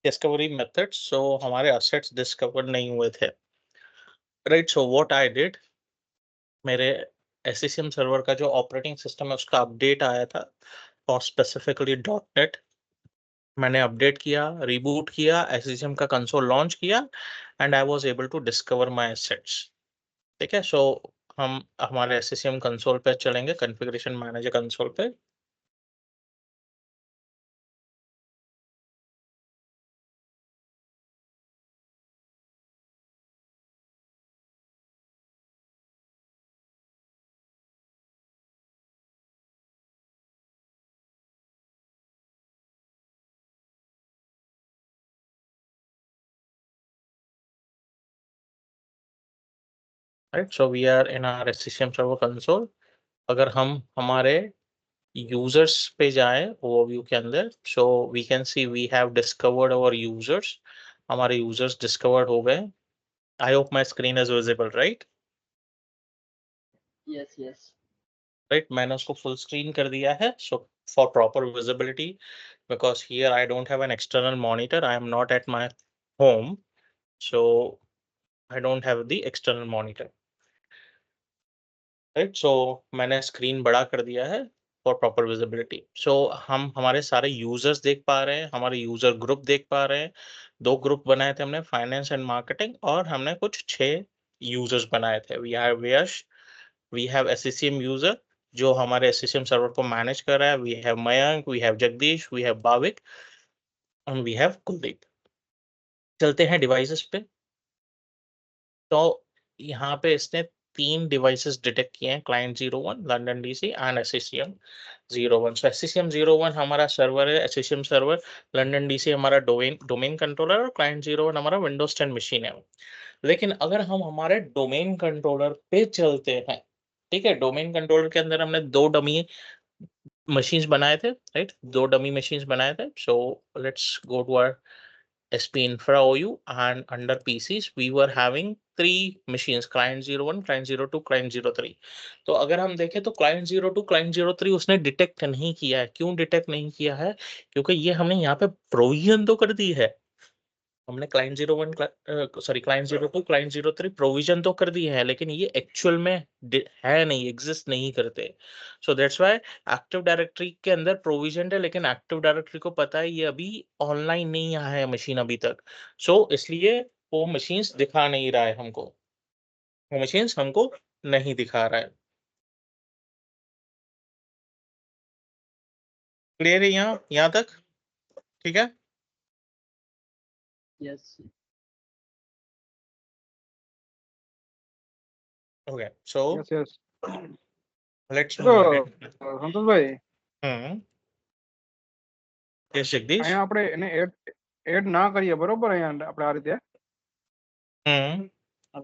Discovery method, सो हमारे assets discover नहीं हुए थे, right? So what I did, मेरे एससीएम सर्वर का जो ऑपरेटिंग सिस्टम है उसका अपडेट आया था और स्पेसिफिकली .NET मैंने अपडेट किया, रिबूट किया, एससीएम का कंसोल लॉन्च किया and I was able to discover my assets. ठीक है, सो हम हमारे एससीएम कंसोल पे चलेंगे, कॉन्फ़िगरेशन मैनेजर कंसोल पे। Right, so we are in our SCM server console. अगर हम हमारे यूजर्स पे जाएं ओवरव्यू के अंदर, so we can see we have discovered our users. हमारे यूजर्स डिस्कवर्ड हो गए। I hope my screen is visible, right? Yes, yes. Right, मैंने उसको फुल स्क्रीन कर दिया है, so for proper visibility, because here I don't have an external monitor, I am not at my home, so I don't have the external monitor, right? So मैंने screen बड़ा कर दिया है फॉर प्रॉपर विजिबिलिटी। सो हम हमारे सारे users देख पा रहे हैं, हमारे यूजर ग्रुप देख पा रहे हैं। 2 ग्रुप बनाए थे हमने, फाइनेंस एंड मार्केटिंग, और हमने कुछ 6 यूजर्स बनाए थे। We have Yash, we have SCM user जो हमारे एससीएम सर्वर को मैनेज कर रहा है, we have Mayank, we have Jagdish, we have Bhavik and we have Kuldeep. चलते हैं डिवाइसेस पे। तो यहाँ पे इसने 3 डिवाइसेस डिटेक्ट किए हैं, client 01, London DC and SCM 01। So SCM 01 हमारा सर्वर है, एससीएम सर्वर, लंदन डीसी हमारा डोमेन कंट्रोलर, और क्लाइंट 01 हमारा विंडोज 10 मशीन है। लेकिन अगर हम हमारे डोमेन कंट्रोलर पे चलते हैं, ठीक है, डोमेन कंट्रोलर के अंदर हमने 2 डमी मशीन्स बनाए थे, राइट? 2 डमी मशीन्स बनाए थे। So let's go to our SP Infra OU, and under PCs we were having 3 machines, client 01, client 02, client 03। तो अगर हम देखें तो client 02, client 03 उसने डिटेक्ट नहीं किया है। क्यों डिटेक्ट नहीं किया है? क्योंकि ये हमने यहाँ पे प्रोविजन तो कर दी है। हमने client 01 sorry client 02 client 03 provision तो कर दिए हैं, लेकिन ये एक्चुअल में है नहीं, एग्जिस्ट नहीं करते। So that's why active directory के अंदर प्रोविजन है, लेकिन एक्टिव डायरेक्टरी को पता है ये अभी ऑनलाइन नहीं आया है मशीन अभी तक। सो इसलिए वो मशीन्स दिखा नहीं रहा है हमको, वो मशीन्स हमको नहीं दिखा रहा है। क्लियर है यहाँ तक? ठीक है, Yes. Okay, so yes yes let's तो मूव अहेड। સંતોષભાઈ यस जगदीश। અહીંયા આપણે એને એડ ના કરીએ બરોબર અહીંયા આપણે આ રીતે તો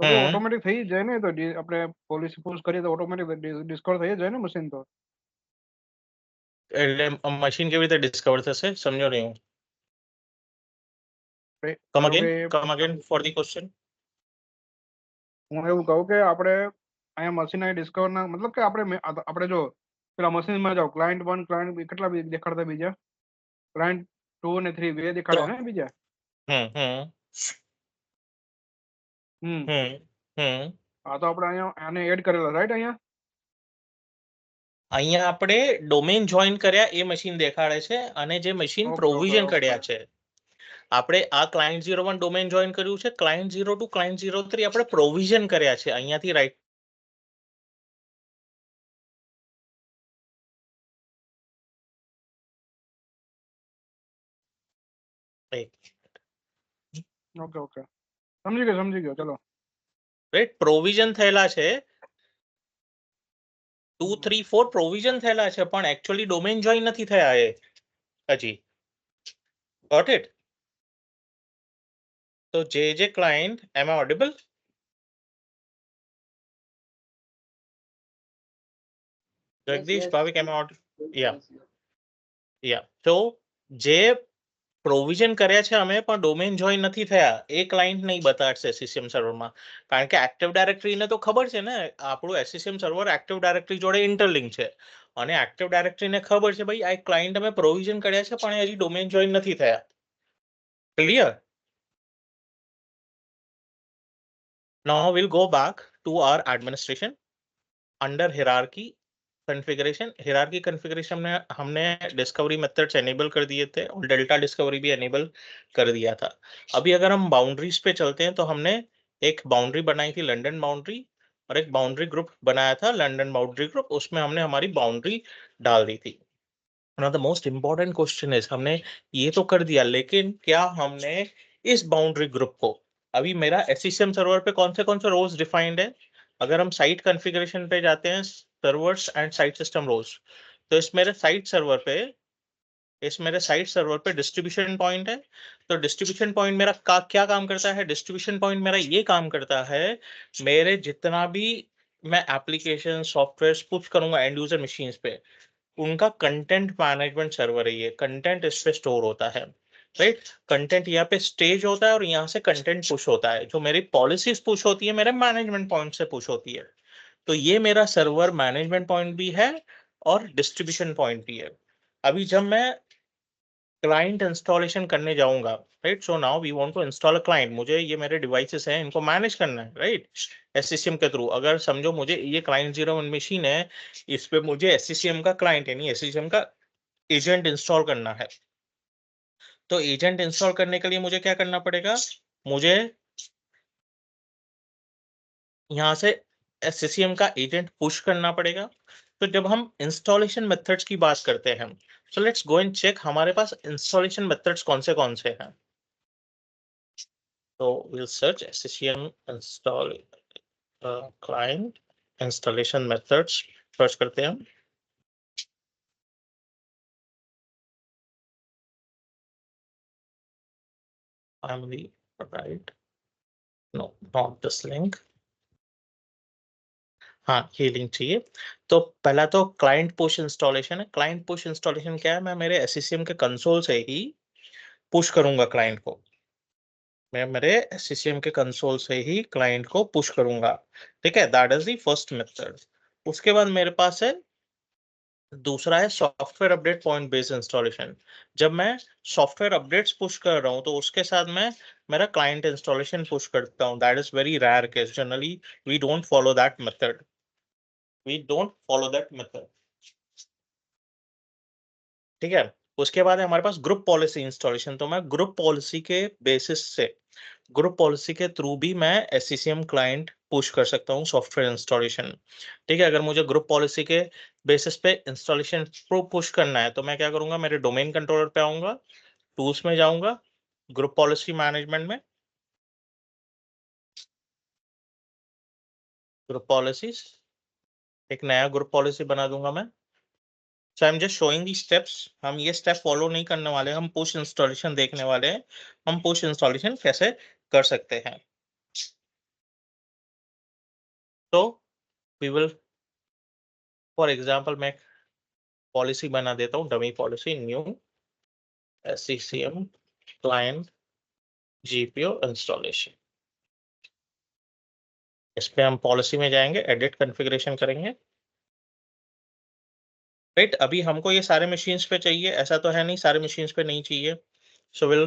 તો ઓટોમેટિક થઈ જ જાય ને તો આપણે પોલિસી પોસ્ટ કરીએ તો ઓટોમેટિક ડિસ્કવર થઈ જ જાય ને મશીન તો એટલે મશીન કેવી રીતે ડિસ્કવર થશે? સમજો નહીં હું। Come again for the question. હું એવું કહું કે આપણે અહીંયા મશીન અહીં ડિસ્કવર ના મતલબ કે આપણે જો પેલા મશીનમાં જાઓ ક્લાયન્ટ 1 ક્લાયન્ટ કેટલા દેખાડતા બીજા ક્લાયન્ટ 2 અને 3 બે દેખાડે ને બીજા હા તો આપણે અહીંયા આને એડ કરેલા રાઈટ અહીંયા આપણે ડોમેન જોઈન કર્યા એ મશીન દેખાડે છે, અને જે મશીન પ્રોવિઝન કર્યા છે આપણે આ ક્લાયન્ટ 01 ડોમેન જોઈન કર્યું છે, ક્લાયન્ટ 02 ક્લાયન્ટ 03 આપણે પ્રોવિઝન કર્યા છે અહીંયાથી રાઈટ। ઓકે ઓકે સમજી ગયો ચલો રાઈટ, પ્રોવિઝન થયેલા છે 2 3 4 પ્રોવિઝન થયેલા છે, પણ एक्चुअली ડોમેન જોઈન નથી થયા એ હજી। Got it? તો જે client, am I audible? Jagdish, Bhavik, am I audible? या तो જે પ્રોવિઝન કર્યા છે અમે પણ ડોમેન જોઈન નથી થયા એ ક્લાયન્ટ નહીં બતાડશે એસસીએમ સર્વરમાં, કારણ કે એક્ટિવ ડાયરેક્ટરીને તો ખબર છે ને આપણું એસસીએમ સર્વર એક્ટિવ ડાયરેક્ટરી જોડે ઇન્ટરલિંક છે, અને એક્ટિવ ડાયરેક્ટરીને ખબર છે ભાઈ આ ક્લાયન્ટ અમે પ્રોવિઝન કર્યા છે પણ હજી ડોમેન જોઈન નથી થયા। Clear? Now we'll go back to our administration. Under hierarchy configuration में हमने डिस्कवरी मेथड्स एनेबल कर दिए थे और डेल्टा डिस्कवरी भी एनेबल कर दिया था। अभी अगर हम बाउंड्रीज पे चलते हैं तो हमने एक बाउंड्री बनाई थी लंदन बाउंड्री और एक बाउंड्री ग्रुप बनाया था लंदन बाउंड्री ग्रुप, उसमें हमने हमारी बाउंड्री डाल दी थी। Now the most important question is हमने ये तो कर दिया, लेकिन क्या हमने इस बाउंड्री ग्रुप को, अभी मेरा एससीसीएम सर्वर पे कौन से रोल्स डिफाइंड है, अगर हम साइट कॉन्फ़िगरेशन पे जाते हैं servers and site system roles, तो इस मेरे साइट सर्वर पे डिस्ट्रीब्यूशन पॉइंट है। तो डिस्ट्रीब्यूशन पॉइंट मेरा क्या काम करता है, डिस्ट्रीब्यूशन पॉइंट मेरा ये काम करता है, मेरे जितना भी मैं एप्लीकेशन सॉफ्टवेयर पुश करूंगा एंड यूजर मशीन्स पे, उनका कंटेंट मैनेजमेंट सर्वर है। ये कंटेंट इस पे स्टोर होता है, राइट। कंटेंट यहाँ पे स्टेज होता है और यहाँ से कंटेंट पुश होता है। जो मेरी पॉलिसीज पुश होती है मेरे मैनेजमेंट पॉइंट से पुश होती है। तो ये मेरा सर्वर मैनेजमेंट पॉइंट भी है और डिस्ट्रीब्यूशन पॉइंट भी है। अभी जब मैं क्लाइंट इंस्टॉलेशन करने जाऊंगा, right, so now we want to install a client, मुझे ये मेरे डिवाइसेस हैं इनको मैनेज करना है, राइट, एससीसीएम के थ्रू। अगर समझो मुझे ये क्लाइंट 01 मशीन है, इस पे मुझे एससीसीएम का क्लाइंट यानी एससीसीएम का एजेंट इंस्टॉल करना है। तो एजेंट इंस्टॉल करने के लिए मुझे क्या करना पड़ेगा, मुझे यहाँ से एससीसीएम का एजेंट पुश करना पड़ेगा। तो जब हम इंस्टॉलेशन मेथड्स की बात करते हैं, so let's go and check हमारे पास इंस्टॉलेशन मेथड्स कौन से हैं। तो we'll search SCCM install client installation methods search करते हैं हम। I'm the right, no not this link, हाँ ये लिंक चाहिए। तो पहला तो क्लाइंट पुश इंस्टॉलेशन है। क्लाइंट पुश इंस्टॉलेशन क्या है, मैं मेरे एससीसीएम के कंसोल से ही पुश करूंगा क्लाइंट को, मैं मेरे एससीसीएम के कंसोल से ही क्लाइंट को पुश करूंगा, ठीक है, that is the first method. उसके बाद मेरे पास है दूसरा है software update point based installation. जब मैं सॉफ्टवेयर अपडेट्स पुश कर रहा हूं तो उसके साथ मैं मेरा क्लाइंट इंस्टॉलेशन पुश करता हूं। That is very rare case, generally we don't follow that method, ठीक है। उसके बाद है हमारे पास ग्रुप पॉलिसी इंस्टॉलेशन। तो मैं ग्रुप पॉलिसी के बेसिस से, ग्रुप पॉलिसी के थ्रू भी मैं एससीसीएम क्लाइंट पुश कर सकता हूँ सॉफ्टवेयर इंस्टॉलेशन, ठीक है। अगर मुझे ग्रुप पॉलिसी के बेसिस पे इंस्टॉलेशन पुश करना है तो मैं क्या करूंगा, मेरे डोमेन कंट्रोलर पे आऊंगा, टूल्स में जाऊंगा, ग्रुप पॉलिसी मैनेजमेंट में, ग्रुप पॉलिसीज, एक नया ग्रुप पॉलिसी बना दूंगा मैं। So I am just showing the steps, हम ये स्टेप फॉलो नहीं करने वाले, हम पुश इंस्टॉलेशन देखने वाले हैं, हम पुश इंस्टॉलेशन कैसे कर सकते हैं। तो वी विल, फॉर एग्जांपल मैं पॉलिसी बना देता हूँ, dummy policy, new SCCM client GPO installation. इस पे हम पॉलिसी में जाएंगे, एडिट कॉन्फ़िगरेशन करेंगे, राइट। अभी हमको ये सारे मशीन्स पे चाहिए, ऐसा तो है नहीं सारे मशीन्स पे नहीं चाहिए। So will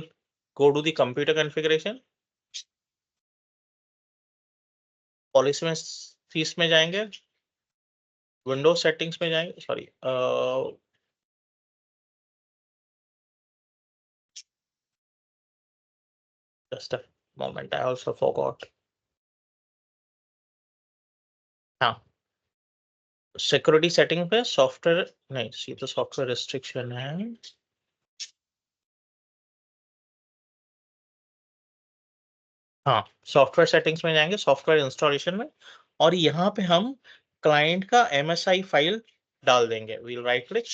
go to the computer configuration, policy में सीस में जाएंगे, विंडोज सेटिंग्स में जाएंगे, sorry just a moment, I also forgot, हाँ सिक्योरिटी सेटिंग पे सॉफ्टवेयर नहीं, ये तो सॉफ्टवेयर रिस्ट्रिक्शन है, हाँ सॉफ्टवेयर सेटिंग्स में जाएंगे, सॉफ्टवेयर इंस्टॉलेशन में, और यहाँ पे हम क्लाइंट का MSI फाइल डाल देंगे। Will right click,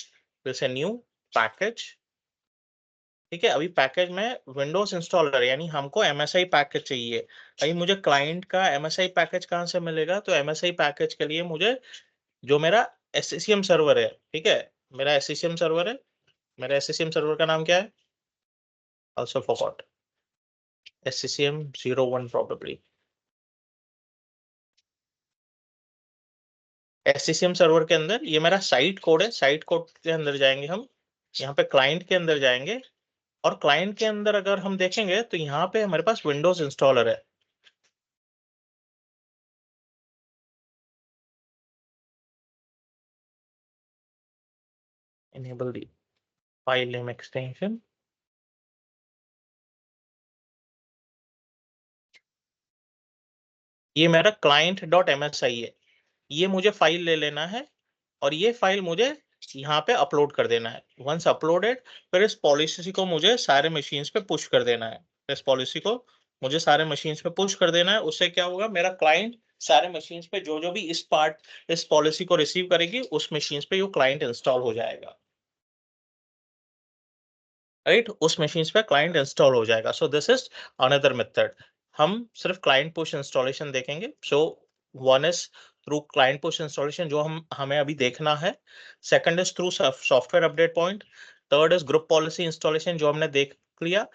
will say new package, ठीक है। अभी पैकेज में विंडोज इंस्टॉलर यानी हमको MSI पैकेज चाहिए। अभी मुझे क्लाइंट का MSI पैकेज कहाँ से मिलेगा, तो MSI पैकेज के लिए मुझे जो मेरा SCCM सर्वर है, ठीक है, मेरा SCCM सर्वर है, मेरा SCCM सर्वर का नाम क्या है, also forgot, SCCM 01 probably, SCCM server के अंदर ये मेरा साइट कोड है, साइट कोड के अंदर जाएंगे हम, यहाँ पे क्लाइंट के अंदर जाएंगे, और क्लाइंट के अंदर अगर हम देखेंगे तो यहाँ पे हमारे पास विंडोज इंस्टॉलर है। enable the file name extension। ये मेरा client.msi है, ये मुझे फाइल ले लेना है और ये फाइल मुझे यहाँ पे अपलोड कर देना है। वंस अपलोडेड, फिर इस पॉलिसी को मुझे सारे मशीन्स पे पुश कर देना है। इस पॉलिसी को मुझे सारे मशीन्स पे पुश कर देना है। उससे क्या होगा, मेरा क्लाइंट सारे मशीन्स पे जो जो भी इस पॉलिसी को रिसीव करेगी उस मशीन्स पे वो क्लाइंट इंस्टॉल हो जाएगा। राइट, उस मशीन्स पे क्लाइंट इंस्टॉल हो जाएगा। So this is another method. हम सिर्फ क्लाइंट पुश इंस्टॉलेशन देखेंगे। So one is through client push installation जो हमें अभी देखना है। Second is through software update point. Third is group policy installation जो हमने देख लिया।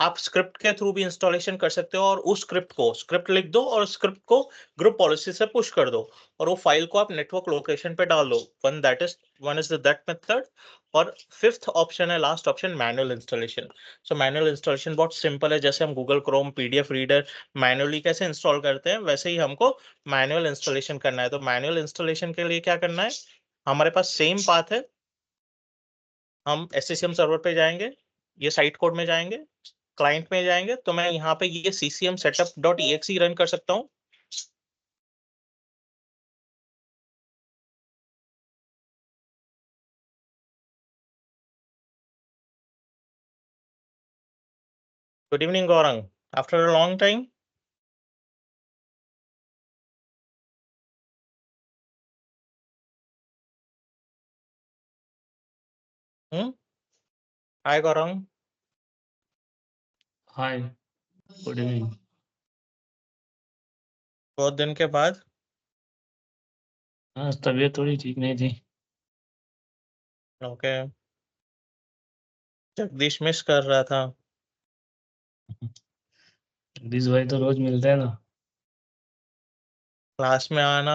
आप स्क्रिप्ट के थ्रू भी इंस्टॉलेशन कर सकते हो और उस स्क्रिप्ट लिख दो और स्क्रिप्ट को ग्रुप पॉलिसी से पुश कर दो और वो फाइल को आप नेटवर्क लोकेशन पे डाल दो। One is that method. और फिफ्थ ऑप्शन है, last option, manual installation. So manual installation बहुत सिंपल है। जैसे हम Google Chrome PDF reader manually कैसे इंस्टॉल करते हैं, वैसे ही हमको मैनुअल इंस्टॉलेशन करना है। तो मैनुअल इंस्टॉलेशन के लिए क्या करना है, हमारे पास सेम पाथ है। हम SCCM सर्वर पे जाएंगे, ये साइट कोड में जाएंगे, क्लाइंट में जाएंगे, तो मैं यहाँ पे ये CCM setup.exe रन कर सकता हूँ। Good evening Gaurang, after a long time. Hi Gaurang. Hi, good evening. बहुत दिन के बाद। हाँ, तबीयत थोड़ी ठीक नहीं थी। ओके, जगदीश मिस कर रहा था। जगदीश भाई तो रोज मिलते हैं ना। क्लास में आना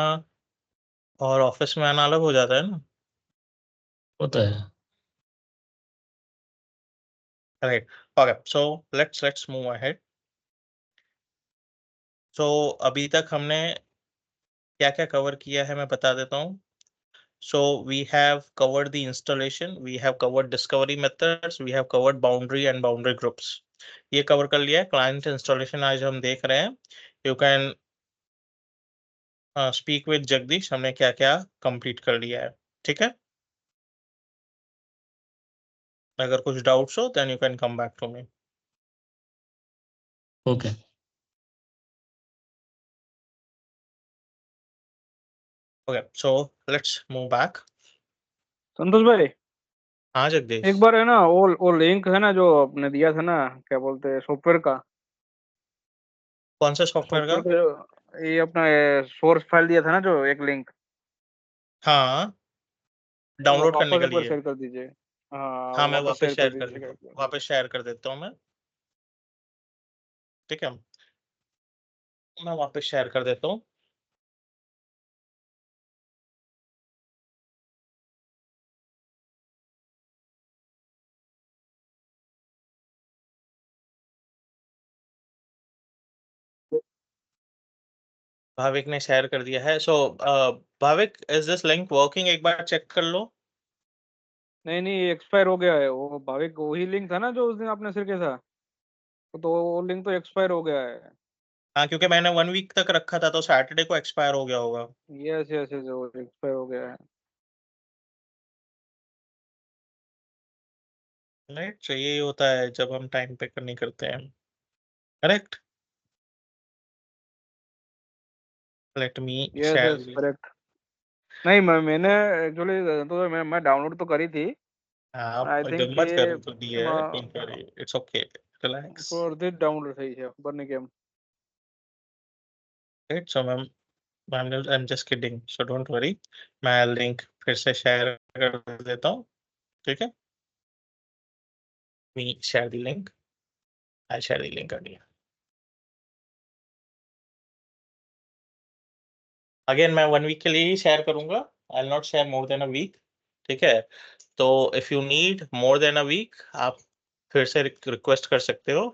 और ऑफिस में आना अलग हो जाता है ना। वो तो है। Right, okay, so let's move ahead. सो अभी तक हमने क्या क्या कवर किया है मैं बता देता हूँ। So we have covered the installation, we have covered discovery methods, we have covered boundary and boundary groups. ये कवर कर लिया है। क्लाइंट इंस्टॉलेशन आज हम देख रहे हैं। You can speak with Jagdish, हमने क्या क्या कंप्लीट कर लिया है। ठीक है, अगर कुछ डाउट्स हो then you can come back to me. Okay. Okay, so let's move back. Santosh भाई, हाँ जगदीश। एक बार है ना, वो लिंक है ना जो आपने दिया था ना, क्या बोलते हैं, सॉफ्टवेयर का। कौन सा सॉफ्टवेयर का? सॉफ्टवेयर का ये अपना सोर्स फाइल दिया था ना जो एक लिंक, हाँ, वो डाउनलोड करने वापस के एक बार लिए। शेयर कर दीजिए। हाँ, हाँ, वो मैं वापस वापस शेयर कर शेयर कर दीजिएगा देता हूँ, एक बार। वापस शेयर कर देता हूँ मैं। ठीक है, मैं वापस शेयर कर देता हूँ। भाविक ने शेयर कर दिया है। So Bhavik, is this link working, एक बार चेक कर लो। नहीं नहीं, एक्सपायर हो गया है वो भाविक, वही लिंक था ना जो उस दिन आपने शेयर किया था, तो वो लिंक तो एक्सपायर हो गया है। हाँ, क्योंकि मैंने 1 वीक तक रखा था तो सैटरडे को एक्सपायर हो गया होगा। यस यस यस, वो एक्सपायर हो गया है। राइट, तो यही होता है जब हम टाइम पे नहीं करते हैं। Correct, let me yes share yes, the link. Correct. नहीं, मैंने एक्चुअली तो मैं डाउनलोड तो करी थी। आप आई थिंक मत ये करो तो दी है, don't worry, it's okay, relax. For this download सही है बरने के। Right, so I am just kidding, so don't worry. मैं लिंक फिर से शेयर कर देता हूँ। ठीक है, me share the link, I share the link again. Again मैं 1 वीक के लिए ही शेयर करूंगा, I will not share more than a week. ठीक है, तो if you need more than a week, आप फिर से रिक्वेस्ट कर सकते हो,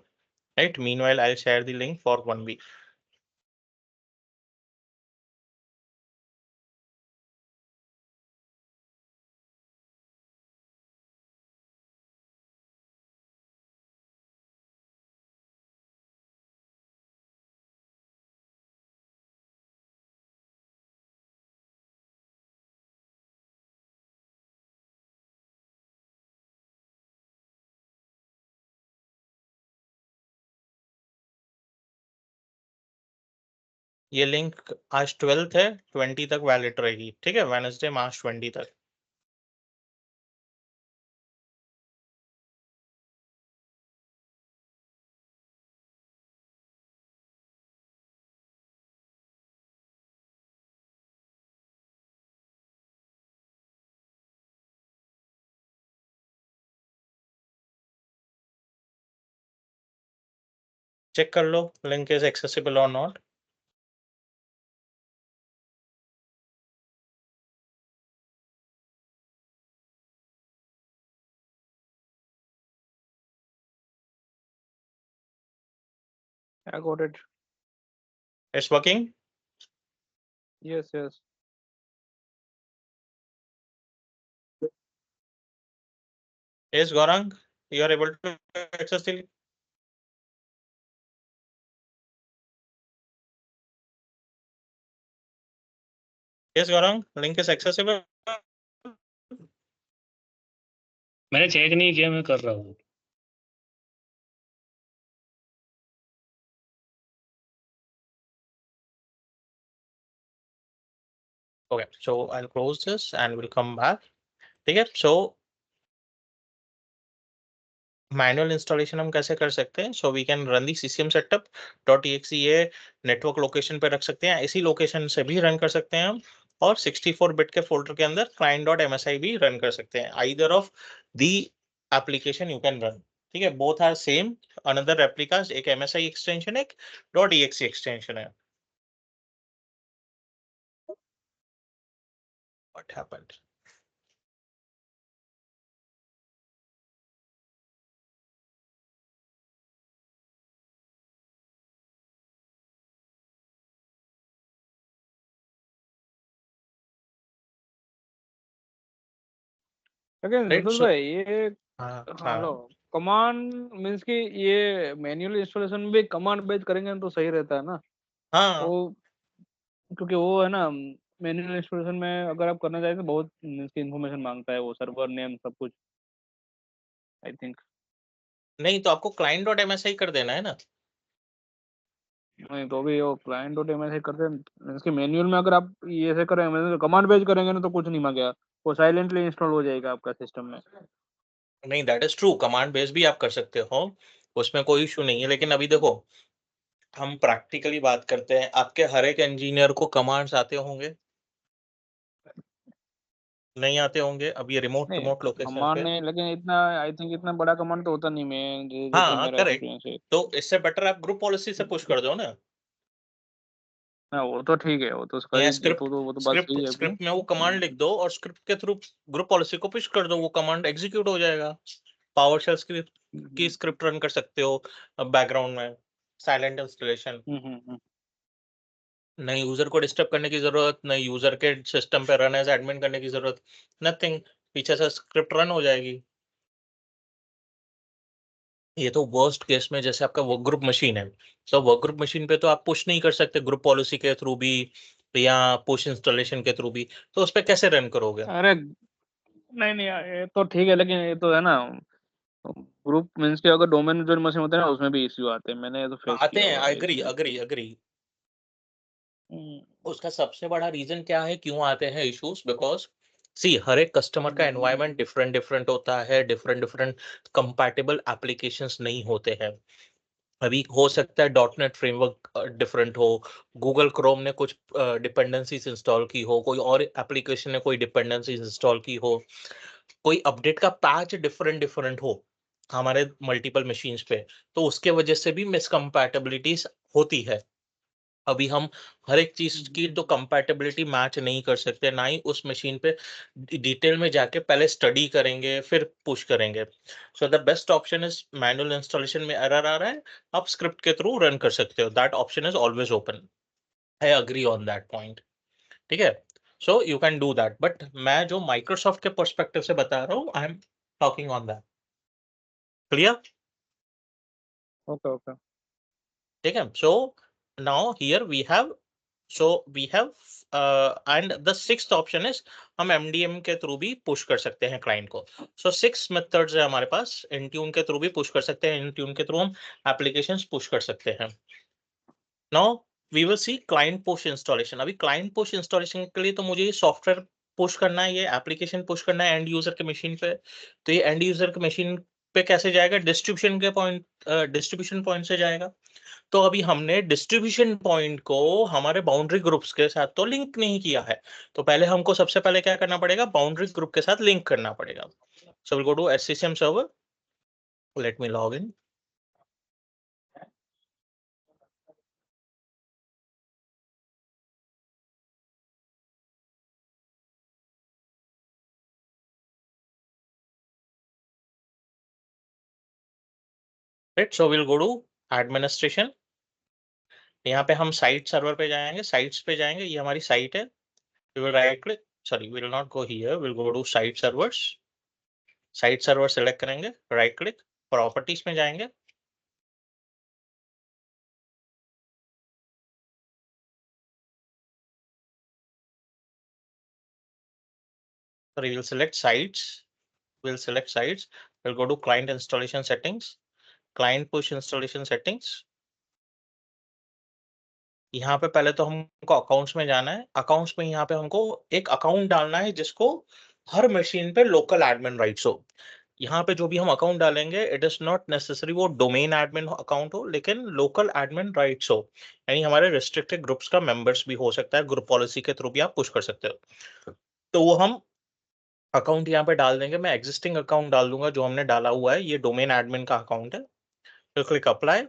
right? Meanwhile I will share the link for 1 week. ये लिंक आज 12th है, 20 तक वैलिड रहेगी, ठीक है? वेडनेसडे मार्च 20 तक। चेक कर लो लिंक इज एक्सेसिबल और not. I got it. It's working? Yes, yes. Yes, Gaurang, you are able to access the. Yes, Gaurang, link is accessible. मैंने चेक नहीं किया, मैं कर रहा हूँ। Okay, so I'll close this and we'll come back. ठीक है, so manual installation हम कैसे कर सकते हैं? So we can run the CCM setup .exe ये नेटवर्क लोकेशन पे रख सकते हैं, इसी लोकेशन से भी रन कर सकते हैं हम, और 64 बिट के फोल्डर के अंदर client.msi भी रन कर सकते हैं। Either of the application you can run, ठीक है? Both are same, another replicas, एक MSI एक्सटेंशन, एक .exe एक्सटेंशन है। What happened? लेकिन Right, सुशील so भाई ये हाँ हेलो, हाँ कमांड मीन्स कि ये मैन्युअल इंस्टॉलेशन में भी कमांड बेस करेंगे तो सही रहता है ना हाँ, वो, क्योंकि वो है ना मैन्युअल इंस्टॉलेशन में अगर आप करना चाहें तो बहुत मीन्स की इन्फॉर्मेशन मांगता है, वो सर्वर नेम सब कुछ, आई थिंक। नहीं तो आपको client.msi कर देना है ना। नहीं तो भी वो क्लाइंट डॉट एम ऐसे करते हैं मीन्स कि मैन्युअल में अगर आप ये ऐसे करें मतलब कमांड बेस करेंगे ना तो कुछ नहीं मांगेगा, वो साइलेंटली इंस्टॉल हो जाएगा आपका सिस्टम में। नहीं, that is true, command base भी आप कर सकते हो, उसमें कोई इशू नहीं है। लेकिन अभी देखो, हम प्रैक्टिकली बात करते हैं, आपके हर एक इंजीनियर को कमांड्स आते होंगे? नहीं आते होंगे। अब ये रिमोट नहीं रिमोट लोकेशन कमांड पे। नहीं, लेकिन इतना आई थिंक इतना बड़ा कमांड तो होता नहीं, मैं जैसे हाँ, मेरा करेक्ट। एक्सपीरियंस है। तो इससे बेटर आप ग्रुप पॉलिसी से पुश कर दो ना, हाँ वो तो ठीक है, वो तो उसका या ही स्क्रिप्ट वो तो बात स्क्रिप्ट सही है अपनी। स्क्रिप्ट में वो कमांड लिख दो और स्क्रिप्ट के थ्रू ग्रुप पॉलिसी को पुश कर दो, वो कमांड एग्जीक्यूट हो जाएगा। पावरशेल स्क्रिप्ट की हम्म, स्क्रिप्ट रन कर सकते हो बैकग्राउंड में, साइलेंट इंस्टॉलेशन। हम्म, हम्म, हम्म। न यूजर को डिस्टर्ब करने की जरूरत, न यूजर के सिस्टम पे रन एज एडमिन करने की जरूरत, नथिंग, पीछे से स्क्रिप्ट रन हो जाएगी। ये तो वर्स्ट केस में, जैसे आपका वर्क ग्रुप मशीन है, तो वर्क ग्रुप मशीन पे तो आप पुश नहीं कर सकते ग्रुप पॉलिसी के थ्रू भी, या पुश इंस्टॉलेशन के थ्रू भी, तो उस पे कैसे रन करोगे? अरे नहीं नहीं यार, ये तो ठीक है, लेकिन ये तो है ना ग्रुप मीन्स के अगर डोमेन जो मशीन होते हैं ना उसमें भी इश्यू आते हैं, मैंने ये तो फेस आते किया हैं, हुआ है अग्री इसमें। Agree agree. हम्म, उसका सबसे बड़ा रीजन क्या है, क्यों आते हैं इश्यूज? बिकॉज सी, हर एक कस्टमर का एनवायरनमेंट डिफरेंट डिफरेंट होता है, डिफरेंट डिफरेंट कंपैटिबल एप्लीकेशंस नहीं होते हैं। अभी हो सकता है .NET फ्रेमवर्क डिफरेंट हो, गूगल क्रोम ने कुछ डिपेंडेंसीज इंस्टॉल की हो, कोई और एप्लीकेशन ने कोई डिपेंडेंसीज इंस्टॉल की हो, कोई अपडेट का पैच डिफरेंट डिफरेंट हो हमारे मल्टीपल मशीन्स पे, तो उसके वजह से भी मिसकम्पैटिबिलिटीज होती है। अभी हम हर एक चीज की तो कंपैटिबिलिटी मैच नहीं कर सकते, ना ही उस मशीन पे डिटेल में जाके पहले स्टडी करेंगे फिर पुश करेंगे। So the best option is manual installation में एरर आ रहा है, आप स्क्रिप्ट के थ्रू रन कर सकते हो, that option is always open. I agree on that point. ठीक है, so you can do that, but मैं जो माइक्रोसॉफ्ट के पर्सपेक्टिव से बता रहा हूँ, I am talking on that. Clear? Okay okay. ठीक है, so now here we have, so we have and the sixth option is हम MDM के थ्रू भी पुश कर सकते हैं क्लाइंट को। so six methods है हमारे पास, Intune के थ्रू भी पुश कर सकते हैं, Intune के थ्रू हम एप्लीकेशंस पुश कर सकते हैं। now we will see client push installation। अभी client push installation के लिए तो मुझे ये सॉफ्टवेयर पुश करना है, ये एप्लीकेशन पुश करना है एंड यूजर के मशीन पे। तो ये एंड यूजर के मशीन पे कैसे जाएगा? डिस्ट्रीब्यूशन पॉइंट से जाएगा। तो अभी हमने डिस्ट्रीब्यूशन पॉइंट को हमारे बाउंड्री ग्रुप्स के साथ तो लिंक नहीं किया है, तो पहले हमको सबसे पहले क्या करना पड़ेगा? बाउंड्री ग्रुप के साथ लिंक करना पड़ेगा। So will go to SCCM server, let me log in. Right, so will go to administration. यहाँ पे हम साइट सर्वर पे जाएंगे, साइट्स पे जाएंगे, ये हमारी साइट है। We will right click, sorry we will not go here, will go to site servers. Site server select करेंगे, राइट क्लिक, प्रॉपर्टीज में जाएंगे, so we will select sites, we'll select sites, we'll go to client installation settings, client push installation settings। यहाँ पे पहले तो हमको accounts में जाना है, अकाउंट्स में यहाँ पे हमको एक अकाउंट डालना है जिसको हर मशीन पे लोकल एडमिन राइट्स हो। यहाँ पे जो भी हम अकाउंट डालेंगे, इट इज नॉट नेसेसरी वो डोमेन एडमिन अकाउंट हो, लेकिन लोकल एडमिन राइट्स हो, यानी हमारे रिस्ट्रिक्टेड ग्रुप्स का मेंबर्स भी हो सकता है, ग्रुप पॉलिसी के थ्रू भी आप पुश कर सकते हो। तो वो हम अकाउंट यहाँ पे डाल देंगे, मैं एग्जिस्टिंग अकाउंट डाल दूंगा जो हमने डाला हुआ है, ये डोमेन एडमिन का अकाउंट है। फिर click apply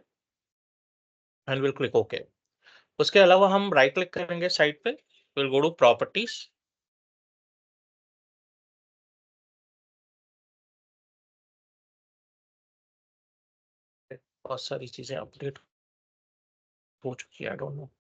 and will click okay. उसके अलावा हम राइट क्लिक करेंगे साइट पे, विल गो टू प्रॉपर्टीज। बहुत सारी चीजें अपडेट हो चुकी है, आई डोंट नो।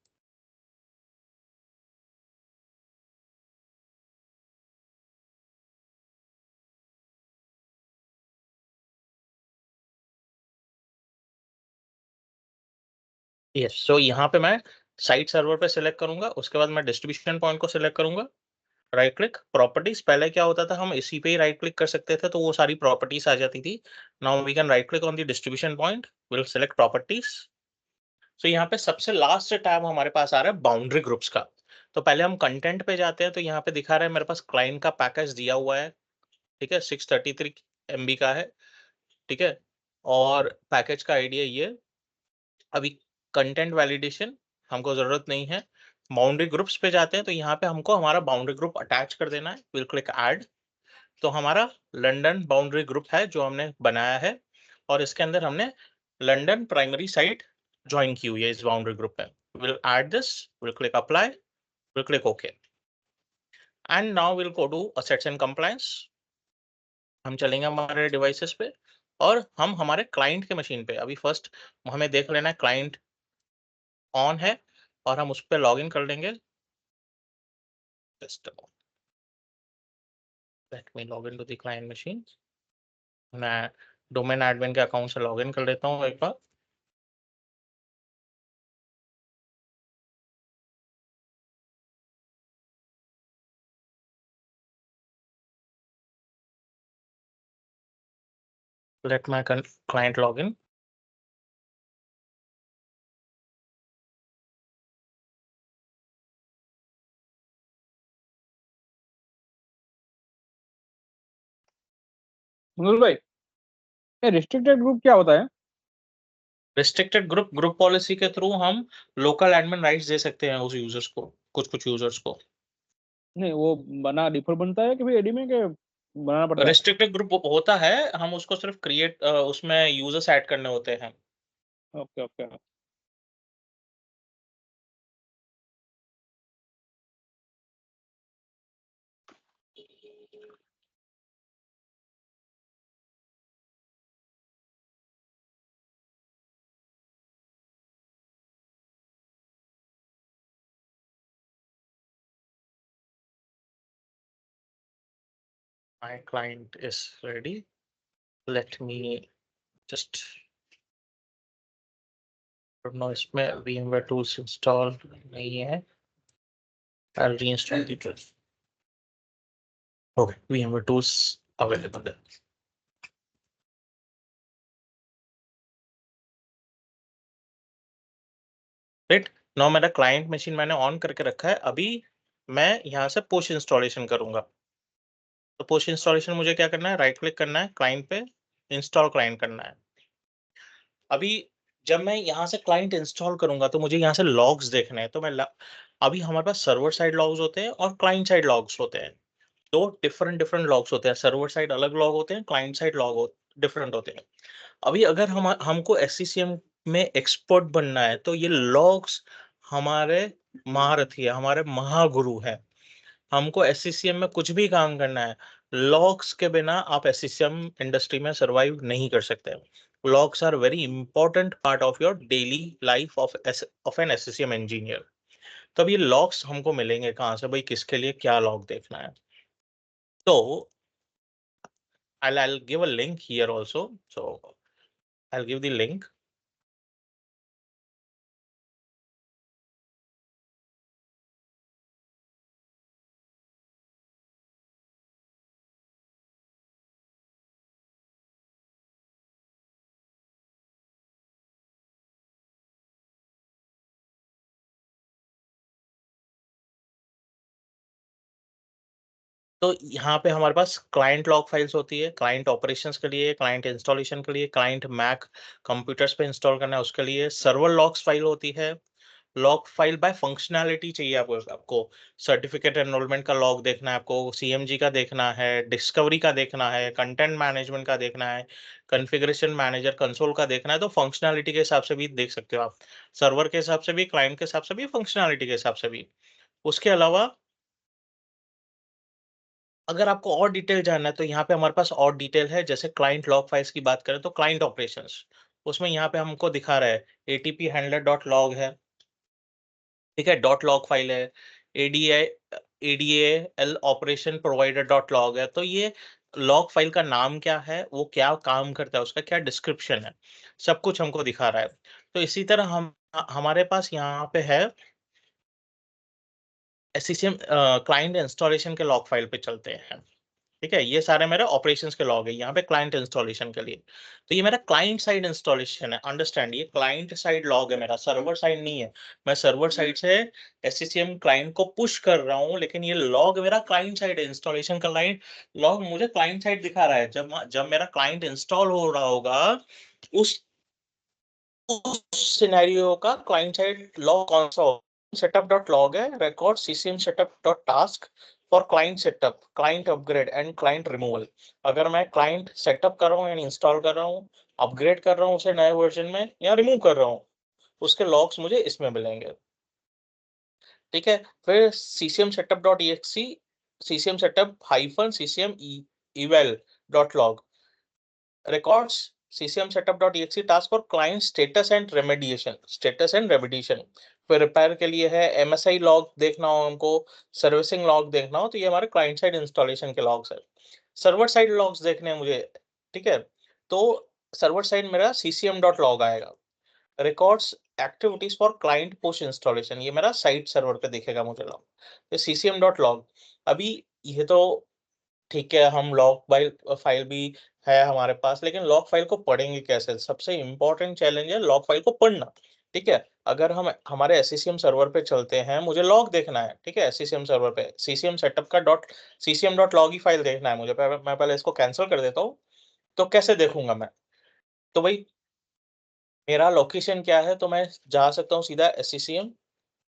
यस, सो यहाँ पे मैं साइट सर्वर पे सिलेक्ट करूंगा, उसके बाद मैं डिस्ट्रीब्यूशन पॉइंट को सिलेक्ट करूंगा, राइट क्लिक प्रॉपर्टीज। पहले क्या होता था, हम इसी पे ही राइट क्लिक कर सकते थे तो वो सारी प्रॉपर्टीज आ जाती थी। Now we can right click on the distribution point, will select properties. तो यहाँ पे सबसे लास्ट टैब हमारे पास आ रहा है बाउंड्री ग्रुप्स का। तो पहले हम कंटेंट पे जाते हैं, तो यहाँ पे दिखा रहा है मेरे पास क्लाइंट का पैकेज दिया हुआ है, ठीक है, 633 MB का है, ठीक है, और पैकेज का आइडिया ये। अभी कंटेंट वैलिडेशन हमको जरूरत नहीं है। बाउंड्री ग्रुप्स पे जाते हैं, तो यहाँ पे हमको हमारा बाउंड्री ग्रुप अटैच कर देना है, विल क्लिक ऐड। तो हमारा लंदन बाउंड्री ग्रुप है जो हमने बनाया है, और इसके अंदर हमने लंदन प्राइमरी साइट ज्वाइन की हुई है इस बाउंड्री ग्रुप में। Will add this, will click apply, will click okay, and now will go to assets and compliance. हम चलेंगे हमारे डिवाइसेस पे, और हम हमारे क्लाइंट के मशीन पे, अभी फर्स्ट हमें देख लेना है क्लाइंट ऑन है, और हम उस पर लॉग इन कर लेंगे। Just let me log into the client machine। मैं डोमेन एडमिन के अकाउंट से लॉग इन कर लेता हूँ एक बार। Let my client log in। Manoj भाई, ये रिस्ट्रिक्टेड ग्रुप क्या होता है? रिस्ट्रिक्टेड ग्रुप पॉलिसी के थ्रू हम लोकल एडमिन राइट्स दे सकते हैं उस यूजर्स को, कुछ यूजर्स को। नहीं, वो बना डिफॉल्ट बनता है कि भाई एडी में के बनाना पड़ता है? रिस्ट्रिक्टेड ग्रुप होता है, हम उसको सिर्फ क्रिएट, उसमें यूजर्स ऐड करने होते हैं। Okay okay. My client is ready. Let me just, no, इसमें VMware tools install नहीं है. I'll reinstall the tools. Okay, VMware tools available है. राइट, नाउ मेरा क्लाइंट मशीन मैंने ऑन करके रखा है. अभी मैं यहाँ से पुश इंस्टॉलेशन करूंगा. तो पुश इंस्टॉलेशन मुझे क्या करना है, राइट क्लिक करना है, क्लाइंट पे इंस्टॉल क्लाइंट करना है. अभी जब मैं यहाँ से क्लाइंट इंस्टॉल करूंगा तो मुझे यहाँ से लॉग्स देखने हैं. तो मैं अभी हमारे पास सर्वर साइड लॉग्स होते हैं और क्लाइंट साइड लॉग्स होते हैं. दो डिफरेंट लॉग्स होते हैं. सर्वर साइड अलग लॉग होते हैं, क्लाइंट साइड लॉग डिफरेंट होते हैं. अभी अगर हमको SCCM में एक्सपर्ट बनना है तो ये लॉग्स हमारे महारथी है, हमारे महागुरु है. हमको SCCM में कुछ भी काम करना है, लॉग्स के बिना आप SCCM इंडस्ट्री में सरवाइव नहीं कर सकते. Logs are very important part of your daily life of an SCCM engineer. तो अब ये लॉग्स हमको मिलेंगे कहाँ से भाई, किसके लिए क्या लॉग देखना है. तो I'll give a link here also. So I'll give the link. तो यहाँ पे हमारे पास क्लाइंट लॉग फाइल्स होती है, क्लाइंट ऑपरेशंस के लिए, क्लाइंट इंस्टॉलेशन के लिए, क्लाइंट मैक कंप्यूटर्स पे इंस्टॉल करना है उसके लिए. सर्वर लॉग्स फाइल होती है. लॉग फाइल बाय फंक्शनैलिटी चाहिए आपको सर्टिफिकेट एनरोलमेंट का लॉग देखना है, आपको CMG का देखना है, डिस्कवरी का देखना है, कंटेंट मैनेजमेंट का देखना है, कॉन्फ़िगरेशन मैनेजर कंसोल का देखना है. तो फंक्शनैलिटी के हिसाब से भी देख सकते हो आप, सर्वर के हिसाब से भी, क्लाइंट के हिसाब से भी, फंक्शनैलिटी के हिसाब से भी. उसके अलावा अगर आपको और डिटेल जानना है तो यहाँ पे हमारे पास और डिटेल है. जैसे क्लाइंट लॉग फाइल्स की बात करें तो क्लाइंट ऑपरेशंस, उसमें यहाँ पे हमको दिखा रहा है ATP हैंडलर डॉट लॉग है, ठीक है, डॉट लॉग फाइल है. ADAL operation provider dot log है. तो ये लॉग फाइल का नाम क्या है, वो क्या काम करता है, उसका क्या डिस्क्रिप्शन है, सब कुछ हमको दिखा रहा है. तो इसी तरह हमारे पास यहाँ पे है SCCM क्लाइंट इंस्टॉलेशन के लॉग फाइल पे चलते हैं. ठीक है, ये सारे मेरे ऑपरेशंस के लॉग है यहाँ पे क्लाइंट इंस्टॉलेशन के लिए. तो ये मेरा क्लाइंट साइड इंस्टॉलेशन है. अंडरस्टैंड, ये क्लाइंट साइड लॉग है मेरा, सर्वर साइड नहीं है. मैं सर्वर साइड से SCCM क्लाइंट को पुश कर रहा हूँ, लेकिन ये लॉग मेरा क्लाइंट साइड इंस्टॉलेशन का क्लाइंट लॉग मुझे क्लाइंट साइड दिखा रहा है. जब मेरा क्लाइंट इंस्टॉल हो रहा होगा उस सिनेरियो का क्लाइंट साइड लॉग कौन सा होगा. setup.log है, record CCM setup.task for client setup, client upgrade and client removal. अगर मैं क्लाइंट सेटअप कर रहा हूँ यानी इंस्टॉल कर रहा हूँ, अपग्रेड कर रहा हूँ उसे नए वर्जन में, या रिमूव कर रहा हूँ, उसके लॉग्स मुझे इसमें मिलेंगे. ठीक है, फिर CCM setup.exe, CCM setup - CCM eval.log records CCM setup.exe task for client status and remediation. फिर रिपेयर के लिए है, MSI लॉग देखना हो हमको, सर्विसिंग लॉग देखना हो, तो ये हमारे क्लाइंट साइड इंस्टॉलेशन के लॉग्स है. सर्वर साइड लॉग्स देखने हैं मुझे, ठीक है, तो सर्वर साइड मेरा CCM.log आएगा. Records activities for client push installation, ये मेरा साइट सर्वर पे दिखेगा मुझे लॉग. तो CCM.log. अभी ये तो ठीक है, हम लॉग फाइल भी है हमारे पास, लेकिन लॉग फाइल को पढ़ेंगे कैसे. सबसे इंपॉर्टेंट चैलेंज है लॉग फाइल को पढ़ना. ठीक है, अगर हम हमारे SCCM सर्वर पे चलते हैं, मुझे लॉग देखना है. ठीक है, SCCM सर्वर पे CCM सेटअप का CCM.log ही फाइल देखना है मुझे. मैं पहले इसको कैंसिल कर देता हूँ. तो कैसे देखूंगा मैं, तो भाई मेरा लोकेशन क्या है, तो मैं जा सकता हूँ सीधा SCCM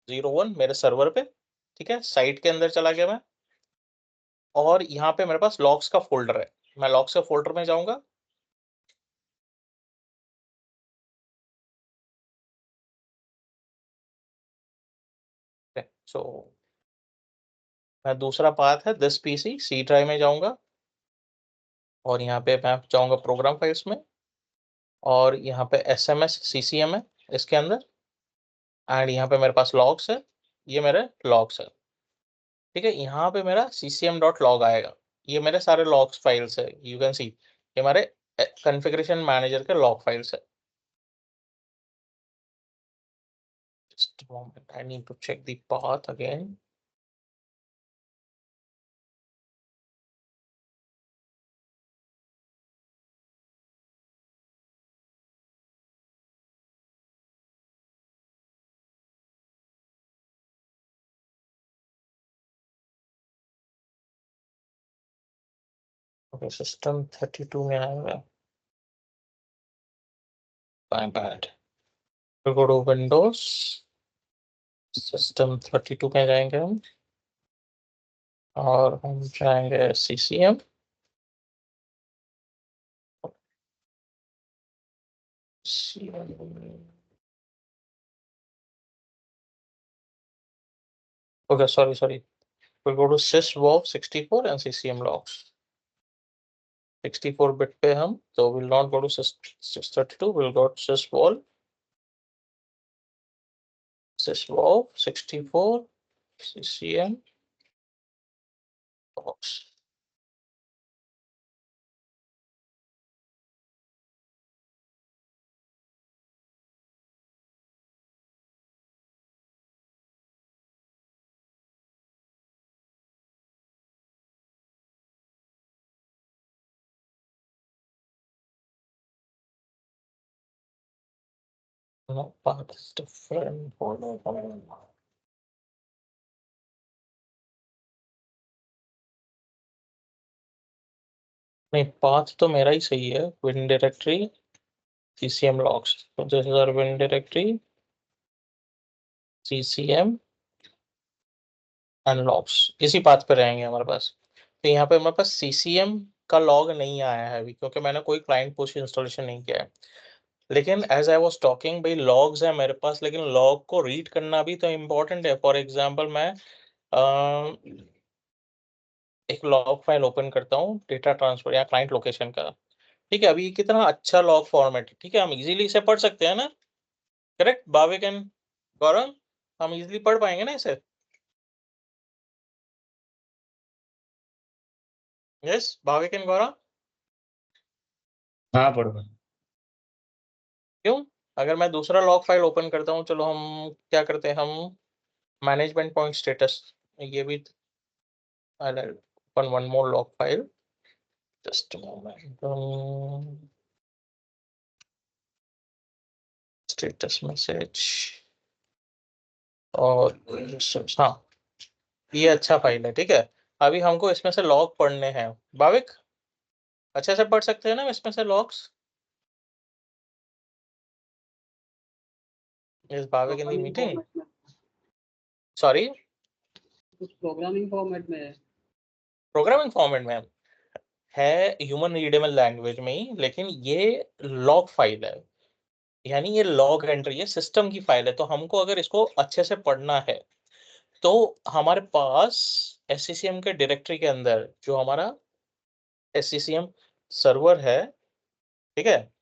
01 मेरे सर्वर पे. ठीक है, साइट के अंदर चला गया मैं, और यहाँ पे मेरे पास लॉग्स का फोल्डर है. मैं लॉग्स के फोल्डर में जाऊंगा. सो मैं दूसरा पाथ है दिस PC C ड्राइव में जाऊंगा, और यहाँ पे मैं जाऊंगा प्रोग्राम फाइल्स में, और यहाँ पे SMS CCM है इसके अंदर, एंड यहाँ पे मेरे पास लॉग्स है, ये मेरे लॉग्स है. ठीक है, यहाँ पे मेरा CCM.log आएगा. ये मेरे सारे लॉग्स फाइल्स है, यू कैन सी ये हमारे कॉन्फ़िगरेशन मैनेजर के लॉग फाइल्स है। Just a moment, I need to check the path again. Okay, system 32 में आएगा। My bad. We'll go to Windows, system 32 में जाएंगे हम और हम जाएंगे CCM। Okay, sorry. We'll go to sysvov 64 and CCM logs। 64 bit पे हम, so we'll not go to sys32, we'll go to sysvol 64 CCM logs। No, path is different. Hold on. नहीं, path तो मेरा ही सही है, win directory CCM logs। So this is our win directory, CCM and logs, इसी path पे रहेंगे हमारे पास। तो यहाँ पे हमारे पास CCM का लॉग नहीं आया है अभी, क्योंकि मैंने कोई क्लाइंट पुश इंस्टॉलेशन नहीं किया है। लेकिन एज आई वाज टॉकिंग, भाई लॉग्स है मेरे पास, लेकिन लॉग को रीड करना भी तो इम्पोर्टेंट है। फॉर एग्जांपल मैं एक लॉग फाइल ओपन करता हूँ डेटा ट्रांसफर या क्लाइंट लोकेशन का, ठीक है। अभी ये कितना अच्छा लॉग फॉर्मेट है, ठीक है, हम इजीली इसे पढ़ सकते हैं ना, करेक्ट भाविक एंड गौरव, हम इजीली पढ़ पाएंगे ना इसे? यस भाविक एंड गौरव, हाँ पढ़ो। क्यों? अगर मैं दूसरा लॉग फाइल ओपन करता हूँ, चलो हम क्या करते हैं, हम मैनेजमेंट पॉइंट स्टेटस, ये भी open one more log file, just moment, status message और हाँ, ये अच्छा फाइल है, ठीक है। अभी हमको इसमें से लॉग पढ़ने हैं, भाविक अच्छे से पढ़ सकते हैं ना इसमें से लॉग्स? इस भाविक इन दी मीटिंग, सॉरी, कुछ प्रोग्रामिंग फॉर्मेट में है। प्रोग्रामिंग फॉर्मेट में है, ह्यूमन रीडेबल लैंग्वेज में ही, लेकिन ये लॉग फाइल है, यानी ये लॉग एंट्री है, सिस्टम की फाइल है। तो हमको अगर इसको अच्छे से पढ़ना है, तो हमारे पास SCCM के डायरेक्टरी के अंदर जो हमारा SCCM सर्वर है, ठीक है,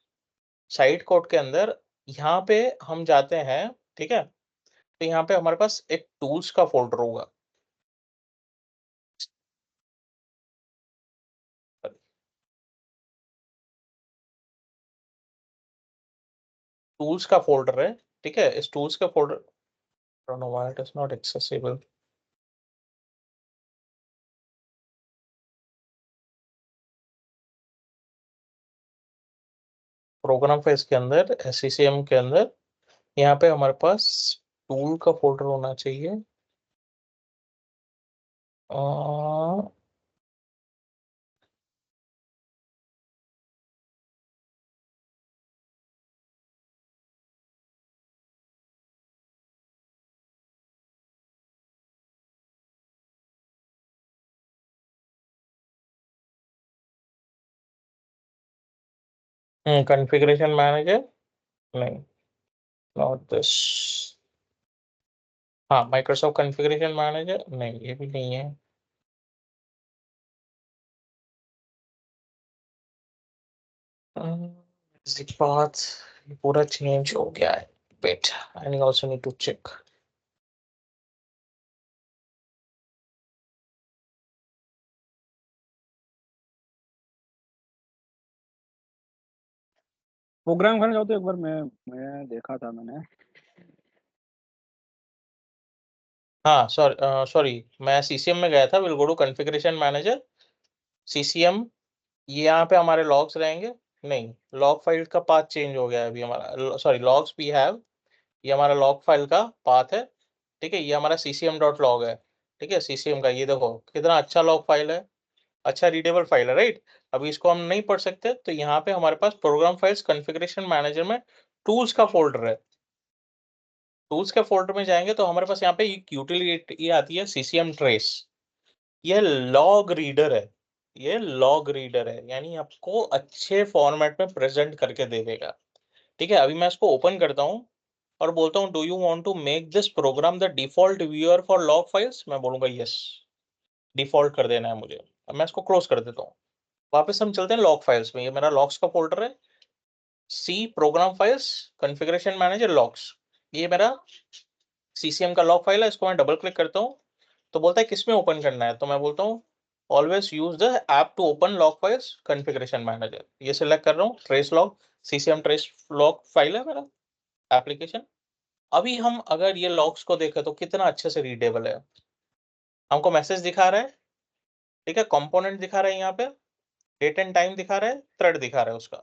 साइट कोड के अंदर, यहाँ पे हम जाते हैं, ठीक है। तो यहाँ पे हमारे पास एक टूल्स का फोल्डर होगा, टूल्स का फोल्डर है, ठीक है। इस टूल्स का folder, don't know why it is not accessible। Program फेस के अंदर SCCM के अंदर यहाँ पे हमारे पास टूल का फोल्डर होना चाहिए। कॉन्फ़िगरेशन मैनेजर, नहीं, नॉट दिस। हाँ, माइक्रोसॉफ्ट कॉन्फ़िगरेशन मैनेजर, नहीं ये भी नहीं है। पाथ पूरा चेंज हो गया है, wait, I also need to check. Program करना चाहते हो एक बार, मैं देखा था मैंने। हाँ सॉरी मैं सीसीएम में गया था। Will go to configuration manager, CCM, ये यहाँ पे हमारे लॉग्स रहेंगे। नहीं, लॉग फाइल का पाथ चेंज हो गया है अभी हमारा, सॉरी लॉग्स वी हैव, ये हमारा लॉग फाइल का पाथ है। ठीक है, ये हमारा ccm.log है। ठीक है, ccm का ये देखो कितना अच्छा लॉग फाइल है, अच्छा रीडेबल फाइल है, राइट। अभी इसको हम नहीं पढ़ सकते, तो यहाँ पे हमारे पास प्रोग्राम फाइल्स कॉन्फ़िगरेशन मैनेजर में टूल्स का फोल्डर है। टूल्स के फोल्डर में जाएंगे तो हमारे पास यहाँ पे यूटिलिटी आती है ccm ट्रेस। ये लॉग रीडर है, ये लॉग रीडर है, यानी आपको अच्छे फॉर्मेट में प्रेजेंट करके दे देगा। ठीक है, अभी मैं इसको ओपन करता हूँ और बोलता हूँ do you want to make this program the default viewer for log files. मैं बोलूंगा यस, डिफॉल्ट कर देना है मुझे। अब मैं इसको क्लोज कर देता हूँ। वापस हम चलते हैं लॉग फाइल्स में। ये मेरा लॉग्स का फोल्डर है, C program files configuration manager logs, ये मेरा CCM का लॉग फाइल है। इसको मैं डबल क्लिक करता हूँ तो बोलता है किसमें ओपन करना है, तो मैं बोलता हूँ always use the app to open log files configuration manager. ये सिलेक्ट कर रहा हूँ, trace log, CCM trace log file है मेरा एप्लीकेशन। अभी हम अगर ये लॉग्स को देखें तो कितना अच्छे से रीडेबल है, हमको मैसेज दिखा रहा है। ठीक है, कंपोनेंट दिखा रहा है, यहाँ पे डेट एंड टाइम दिखा रहा है, थ्रेड दिखा रहा है उसका,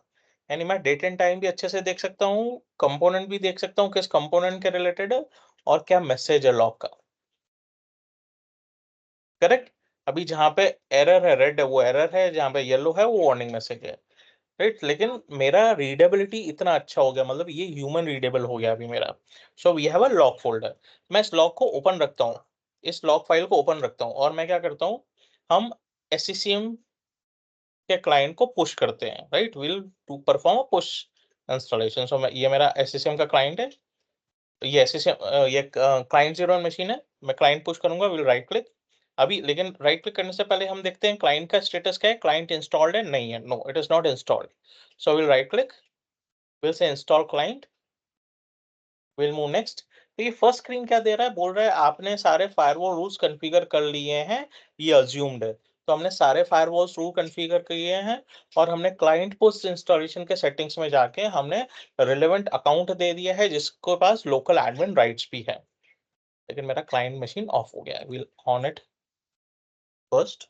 यानी मैं डेट एंड टाइम भी अच्छे से देख सकता हूँ, कंपोनेंट भी देख सकता हूँ किस कंपोनेंट के रिलेटेड है और क्या मैसेज है लॉग का। करेक्ट। अभी जहाँ पे एरर है रेड है वो एरर है, जहाँ पे येलो है वो वार्निंग मैसेज है, राइट। लेकिन मेरा रीडेबिलिटी इतना अच्छा हो गया, मतलब ये ह्यूमन रीडेबल हो गया अभी मेरा। So we have a log folder. मैं इस लॉग को ओपन रखता हूँ, इस लॉग फाइल को ओपन रखता हूँ और मैं क्या करता हूँ, हम SCCM के क्लाइंट को पुश करते हैं, right. Will to perform a push installation. So ये मेरा SCCM का क्लाइंट है, ये SCCM ये क्लाइंट 01 मशीन है। मैं क्लाइंट पुश करूंगा, विल राइट क्लिक। अभी लेकिन राइट क्लिक करने से पहले हम देखते हैं क्लाइंट का स्टेटस क्या है, क्लाइंट इंस्टॉल्ड है नहीं है, no it is not installed. So will right click, will say install client, will move next. तो ये फर्स्ट स्क्रीन क्या दे रहा है, बोल रहा है आपने सारे फायरवॉल रूल्स कॉन्फ़िगर कर लिए हैं, ये अज्यूम्ड है। तो हमने सारे फायरवॉल रूल कॉन्फ़िगर किए हैं और हमने क्लाइंट पोस्ट इंस्टॉलेशन के सेटिंग्स में जाके हमने रिलेवेंट अकाउंट दे दिया है जिसके पास लोकल एडमिन राइट्स भी है। लेकिन मेरा क्लाइंट मशीन ऑफ हो गया है, will on it first.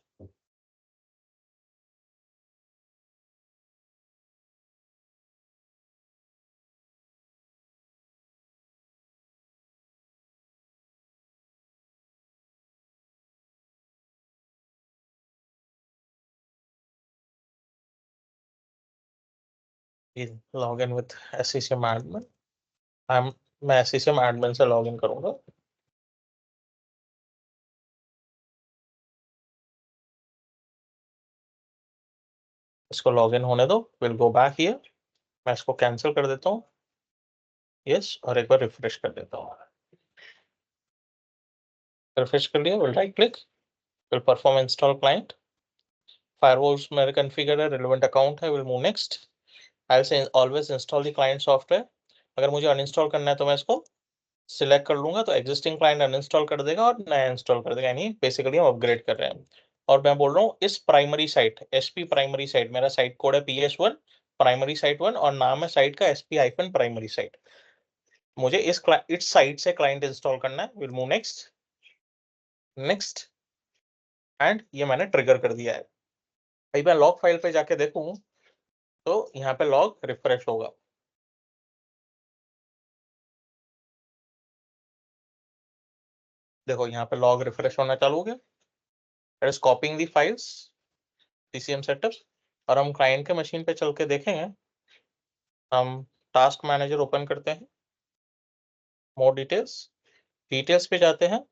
Log in with SCCM admin. मैं SCCM एडमिन से लॉग इन करूंगा। इसको लॉग इन होने दो, विल गो बैक हियर। मैं इसको कैंसिल कर देता हूँ, यस, और एक बार रिफ्रेश कर देता हूँ। रिफ्रेश कर लिया, will right click, will perform install client, firewalls मेरे कॉन्फ़िगर है, रिलेवेंट अकाउंट है, will move next. I will say always install the client software. अगर मुझे अनइंस्टॉल करना है तो मैं इसको सिलेक्ट कर लूंगा, तो एग्जिस्टिंग क्लाइंट अनइंस्टॉल कर देगा और नया इंस्टॉल कर देगा, यानी बेसिकली हम अपग्रेड कर रहे हैं। और मैं बोल रहा हूँ इस primary site SP primary site, मेरा साइट कोड है PS1 प्राइमरी साइट 1 और नाम है साइट का SP- प्राइमरी साइट। मुझे इस साइट से क्लाइंट इंस्टॉल करना है, will move next, next, and ये मैंने ट्रिगर कर दिया है। भाई मैं लॉग फाइल पे जाके देखूं तो यहाँ पे लॉग रिफ्रेश होगा। देखो यहाँ पे लॉग रिफ्रेश होना चालू हो गया, it is कॉपिंग the files CCM setup. और हम क्लाइंट के मशीन पे चल के देखेंगे। हम टास्क मैनेजर ओपन करते हैं, मोर डिटेल्स, डिटेल्स पे जाते हैं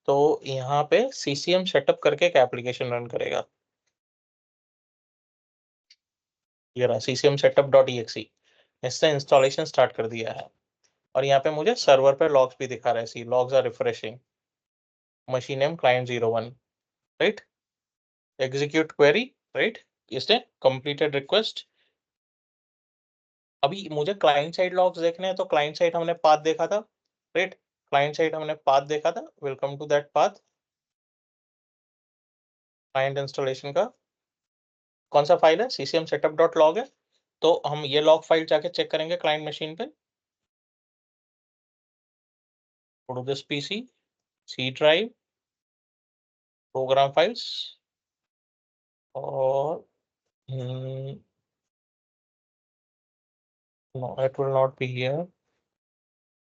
तो यहाँ पे CCM सेटअप करके एक एप्लीकेशन रन करेगा। ये रहा CCM setup.exe, इससे इंस्टॉलेशन स्टार्ट कर दिया है। और यहाँ पे मुझे सर्वर पे लॉग्स भी दिखा रहा है, see logs are refreshing, machine name client 01, right, execute query, right, इसने कंप्लीटेड रिक्वेस्ट। अभी मुझे क्लाइंट साइड लॉग्स देखने हैं तो क्लाइंट साइड हमने पाथ देखा था, राइट, क्लाइंट साइड हमने पाथ देखा था, welcome to that path. Client installation का कौन सा फाइल है, CCM setup.log है, तो हम ये लॉग फाइल जाके चेक करेंगे क्लाइंट मशीन पे। Go to this PC, C drive, program files, और no, it will not be here.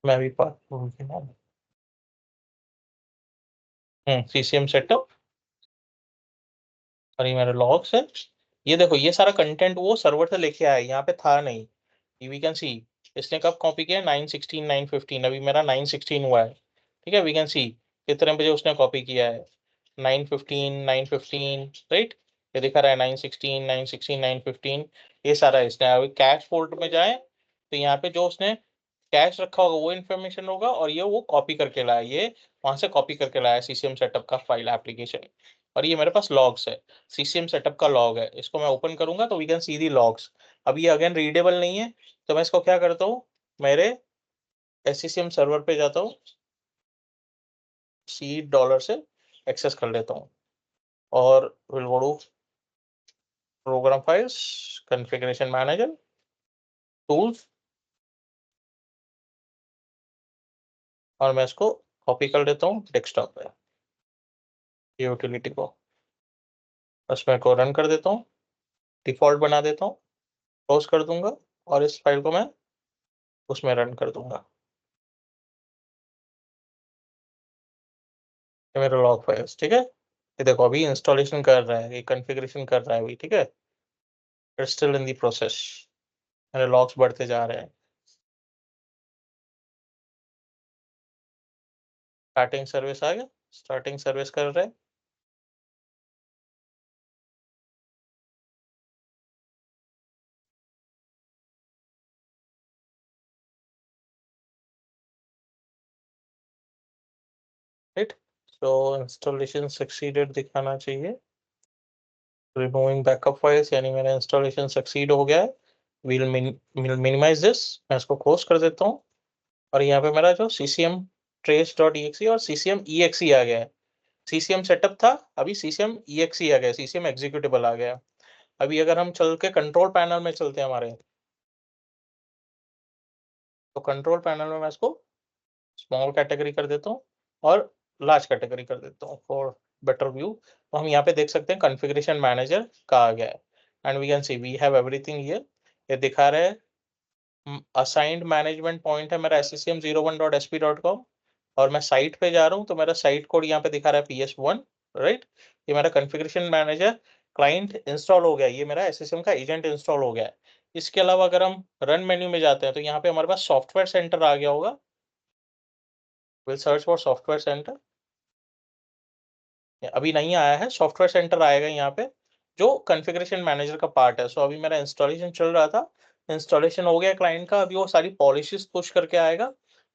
मैं भी पास भूल गया। CCM सेटअप, और ये मेरे लॉग्स है। ये देखो, ये सारा कंटेंट वो सर्वर से लेके आया, यहाँ पे था नहीं। वी कैन सी इसने कब कॉपी किया, 9/16 9/15, अभी मेरा 9/16 हुआ है। ठीक है, वी कैन सी कितने बजे उसने कॉपी किया है, 9/15 9/15, राइट। ये दिखा रहा है 9/16 9/16 9/15, ये सारा इसने। अभी कैश फोल्डर में जाए तो यहाँ पे जो उसने कैश रखा होगा वो इन्फॉर्मेशन होगा, और ये वो कॉपी करके लाया, ये वहां से कॉपी करके लाया CCM सेटअप का फाइल एप्लीकेशन। और ये मेरे पास लॉग्स है, CCM सेटअप का लॉग है। इसको मैं ओपन करूंगा तो we can see the logs. अब ये अगेन रीडेबल नहीं है, तो मैं इसको क्या करता हूँ, मेरे SCCM सर्वर पे जाता हूँ, $C से एक्सेस कर लेता हूँ, और will go to program files, configuration manager, tools, और मैं इसको कॉपी कर लेता हूँ डेस्कटॉप पे, ये यूटिलिटी को उसमें को रन कर देता हूँ, डिफॉल्ट बना देता हूँ, क्लोज कर दूंगा, और इस फाइल को मैं उसमें रन कर दूंगा। ये मेरा लॉग फाइल्स, ठीक है। ये देखो अभी इंस्टॉलेशन कर रहा है, ये कॉन्फ़िगरेशन कर रहा है अभी, ठीक है। It's still in the process, मेरे लॉग्स बढ़ते जा रहे हैं। स्टार्टिंग सर्विस आ गया, स्टार्टिंग सर्विस कर रहे हैं। राइट, सो इंस्टॉलेशन सक्सीडेड दिखाना चाहिए। रिमूविंग बैकअप फाइल्स, यानी मेरा इंस्टॉलेशन सक्सीड हो गया है। विल मिनिमाइज दिस, मैं इसको क्लोज कर देता हूँ, और यहाँ पे मेरा जो CCM trace.exe और CCM exe आ गया है। CCM सेटअप था, अभी CCM exe आ गया, CCM एग्जीक्यूटेबल आ गया। अभी अगर हम चल के कंट्रोल पैनल में चलते हैं हमारे, तो कंट्रोल पैनल में मैं इसको स्मॉल कैटेगरी कर देता हूँ और लार्ज कैटेगरी कर देता हूँ फॉर बेटर व्यू। तो हम यहाँ पे देख सकते हैं कॉन्फ़िगरेशन मैनेजर का आ गया है, and we can see we have everything here. ये दिखा रहा है असाइंड मैनेजमेंट पॉइंट है मेरा SCCM01.sp.com, और मैं साइट पे जा रहा हूँ तो मेरा साइट कोड यहाँ पे दिखा रहा है PS1, राइट। ये मेरा कॉन्फ़िगरेशन मैनेजर क्लाइंट इंस्टॉल हो गया, ये मेरा SCCM का एजेंट इंस्टॉल हो गया है। इसके अलावा अगर हम रन मेन्यू में जाते हैं तो यहाँ पे हमारे पास सॉफ्टवेयर सेंटर आ गया होगा। Will search for software centre, अभी नहीं आया है, सॉफ्टवेयर सेंटर आएगा यहाँ पे, जो कॉन्फ़िगरेशन मैनेजर का पार्ट है। सो अभी मेरा इंस्टॉलेशन चल रहा था, इंस्टॉलेशन हो गया क्लाइंट का, अभी वो सारी पॉलिसीज पुश करके आएगा।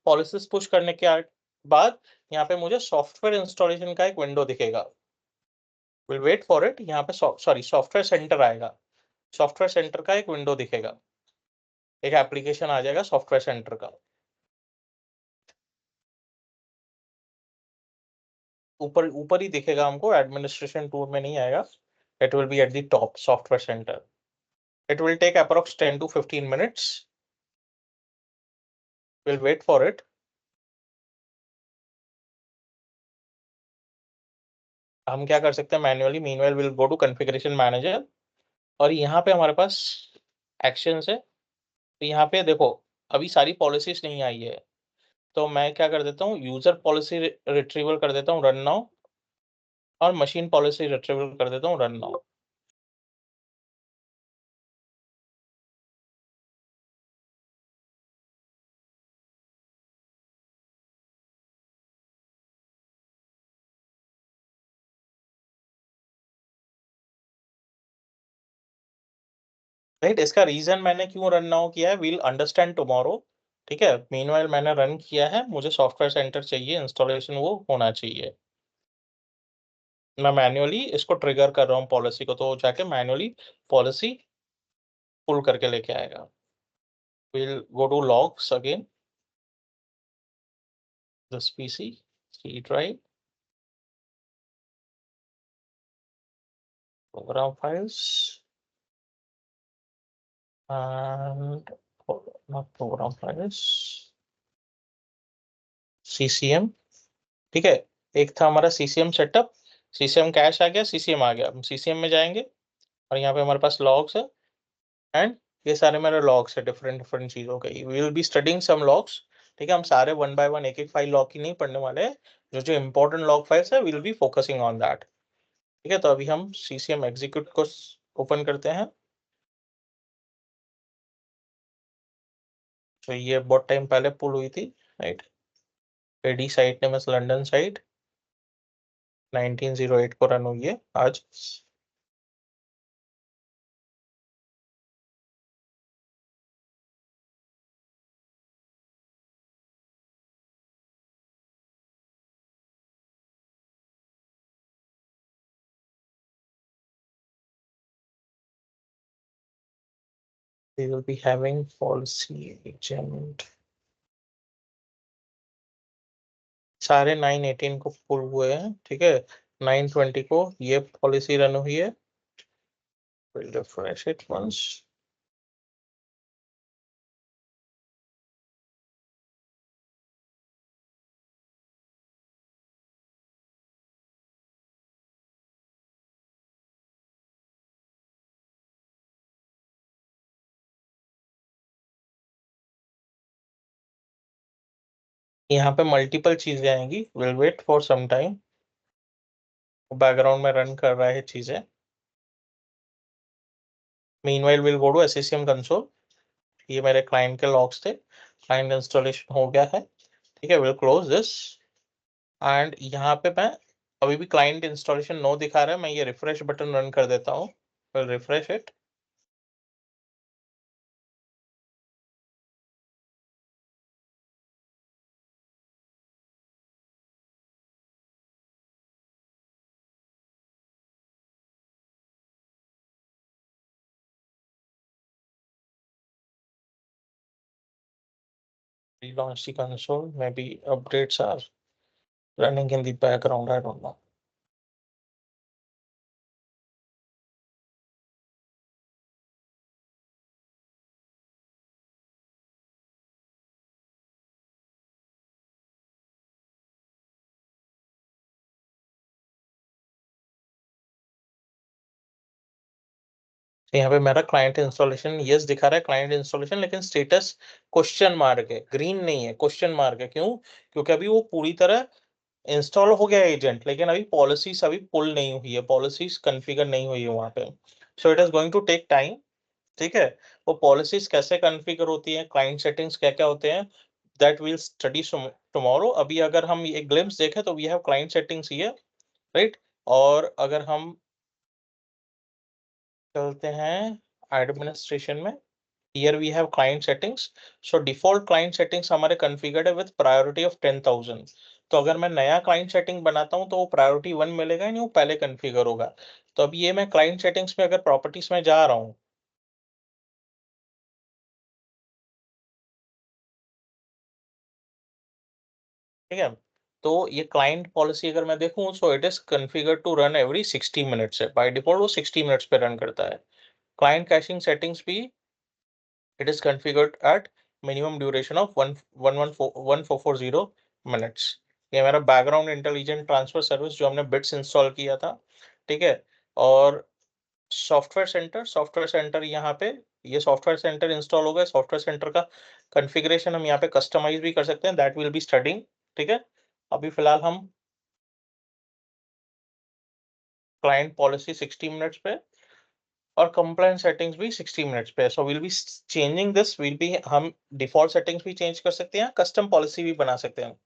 पॉलिसीज पुश करने के बाद यहाँ पे मुझे सॉफ्टवेयर इंस्टॉलेशन का एक विंडो दिखेगा। विल वेट फॉर इट, यहाँ पे सॉरी सॉफ्टवेयर सेंटर आएगा, सॉफ्टवेयर सेंटर का एक विंडो दिखेगा, एक एप्लीकेशन आ जाएगा सॉफ्टवेयर सेंटर का। ऊपर ऊपर ही दिखेगा हमको, एडमिनिस्ट्रेशन टूल में नहीं आएगा। It will be at the top, software centre. It will take approx 10 to 15 minutes. We'll wait for it. हम क्या कर सकते हैं manually, meanwhile will go to configuration manager, और यहाँ पे हमारे पास एक्शंस है। तो यहाँ पे देखो अभी सारी पॉलिसीज नहीं आई है, तो मैं क्या कर देता हूँ, यूजर पॉलिसी रिट्रीवल कर देता हूँ रन नाउ, और मशीन पॉलिसी रिट्रीवल कर देता हूँ रन नाउ। राइट, इसका रीजन मैंने क्यों रन नाउ किया है, वील अंडरस्टैंड टुमारो। ठीक है, मीनवाइल मैंने रन किया है, मुझे सॉफ्टवेयर सेंटर चाहिए, इंस्टॉलेशन वो होना चाहिए। मैं मैन्युअली इसको ट्रिगर कर रहा हूँ पॉलिसी को, तो जाके मैन्युअली पॉलिसी पुल करके लेके आएगा। Will go to logs again, this PC, C drive, program files, and not program files, CCM, ठीक है। एक था हमारा CCM सेटअप, CCM कैश आ गया, CCM आ गया, हम CCM में जाएंगे और यहाँ पे हमारे पास लॉग्स है एंड ये सारे मेरे लॉग्स है डिफरेंट डिफरेंट चीजों के। We will be studying some logs, ठीक है। हम सारे वन बाय वन एक एक फाइल लॉग की नहीं पढ़ने वाले हैं, जो जो इंपॉर्टेंट लॉग फाइल्स है will be focusing on that, ठीक है। तो अभी हम CCM एग्जीक्यूट को ओपन करते हैं। तो ये बहुत टाइम पहले पुल हुई थी, राइट। एडी साइट ने बस लंदन साइट 1908 को रन हुई है आज। We will be having policy agent, सारे 918 को पुल हुए हैं, ठीक है। 920 को ये पॉलिसी रन हुई है। We'll refresh it once. यहाँ पे मल्टीपल चीजें आएंगी, will wait for some time. Background में रन कर रहा है चीजें। Meanwhile will go to SCCM console. ये मेरे क्लाइंट के लॉग्स थे, क्लाइंट इंस्टॉलेशन हो गया है, ठीक है। विल क्लोज दिस एंड यहाँ पे मैं अभी भी क्लाइंट इंस्टॉलेशन नो दिखा रहा है, मैं ये रिफ्रेश बटन रन कर देता हूँ। Will refresh it. Relaunch the console, maybe updates are running in the background, I don't know. यहाँ पे मेरा क्लाइंट इंस्टॉलेशन यस दिखा रहा है, क्लाइंट इंस्टॉलेशन, लेकिन स्टेटस क्वेश्चन मार्क है, ग्रीन नहीं है, क्वेश्चन मार्क है। क्यों? क्योंकि अभी वो पूरी तरह इंस्टॉल हो गया एजेंट, लेकिन अभी पॉलिसीज अभी पुल नहीं हुई है, पॉलिसीज कॉन्फ़िगर नहीं हुई है वहां पे। So it is going to take time, ठीक है। वो पॉलिसीज कैसे कॉन्फ़िगर होती है, क्लाइंट सेटिंग्स क्या क्या होते हैं, दैट विल स्टडी टुमारो। अभी अगर हम एक ग्लिम्स देखें तो we have client settings here, right. और अगर हम चलते हैं एडमिनिस्ट्रेशन में, here we have client settings. So default client settings हमारे कॉन्फ़िगर्ड है विद प्रायोरिटी ऑफ 10,000। तो अगर मैं नया क्लाइंट सेटिंग बनाता हूं तो वो प्रायोरिटी 1 मिलेगा, नहीं वो पहले कॉन्फ़िगर होगा। तो अभी ये मैं क्लाइंट सेटिंग्स में अगर प्रॉपर्टीज में जा रहा हूँ, ठीक है। तो ये क्लाइंट पॉलिसी अगर मैं देखूं, so it is configured to run every 60 minutes है, बाय डिफॉल्ट वो 60 मिनट्स पे रन करता है। क्लाइंट कैशिंग सेटिंग्स भी it is configured at minimum duration of 1440 minutes। ये मेरा बैकग्राउंड इंटेलिजेंट ट्रांसफर सर्विस जो हमने बिट्स इंस्टॉल किया था, ठीक है। और सॉफ्टवेयर सेंटर यहाँ पे, ये सॉफ्टवेयर सेंटर इंस्टॉल हो गया। सॉफ्टवेयर सेंटर का कॉन्फ़िगरेशन हम यहाँ पे कस्टमाइज भी कर सकते हैं, दैट विल बी स्टडिंग, ठीक है। अभी फिलहाल हम क्लाइंट पॉलिसी 60 मिनट्स पे और कंप्लायंस सेटिंग्स भी 60 मिनट्स पे। So will be changing this, will be हम डिफॉल्ट सेटिंग्स भी चेंज कर सकते हैं, कस्टम पॉलिसी भी बना सकते हैं।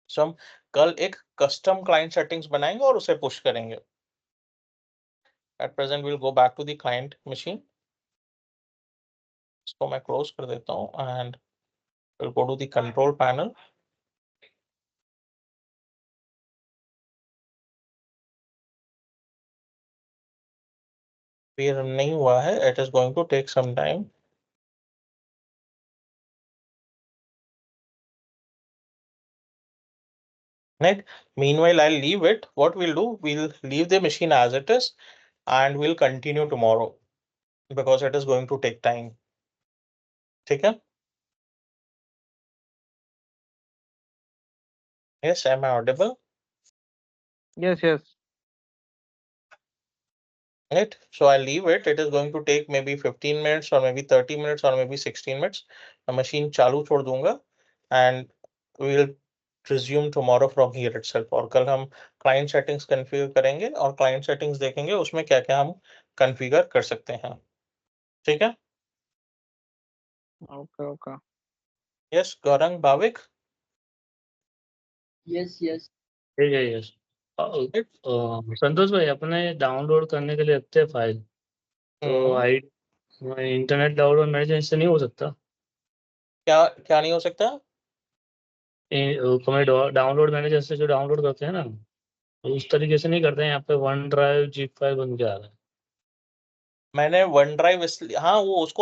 सो हम कल एक कस्टम क्लाइंट सेटिंग्स बनाएंगे और उसे पुश करेंगे। At present will go back to the client machine. इसको मैं क्लोज कर देता हूँ and will go to the control panel. फिर नहीं हुआ है, it is going to take some time. Right. Meanwhile, I'll leave it. What we'll do, we'll leave the machine as it is and we'll continue tomorrow because it is going to take time. ठीक है? Yes, am I audible? Yes, yes. Right? So I leave it. It is going to take maybe 15 minutes or maybe 30 minutes or maybe 16 minutes. The machine चालू छोड़ दूंगा and we will resume tomorrow from here itself. और कल हम client settings configure करेंगे और client settings देखेंगे उसमें क्या-क्या हम configure कर सकते हैं. ठीक है? Okay, okay. Yes, Gaurang, Bhavik. Yes, yes. ठीक है, यस। संतोष भाई, अपने डाउनलोड करने के लिए रखते हैं फाइल, तो आई इंटरनेट डाउनलोड मैनेजर से नहीं हो सकता? क्या क्या नहीं हो सकता? डाउनलोड मैनेजर से जो डाउनलोड करते हैं ना, तो उस तरीके से नहीं करते हैं। यहाँ पे वन ड्राइव जिप फाइल बन के आ रहा है। मैंने वन ड्राइव इसलिए हाँ वो उसको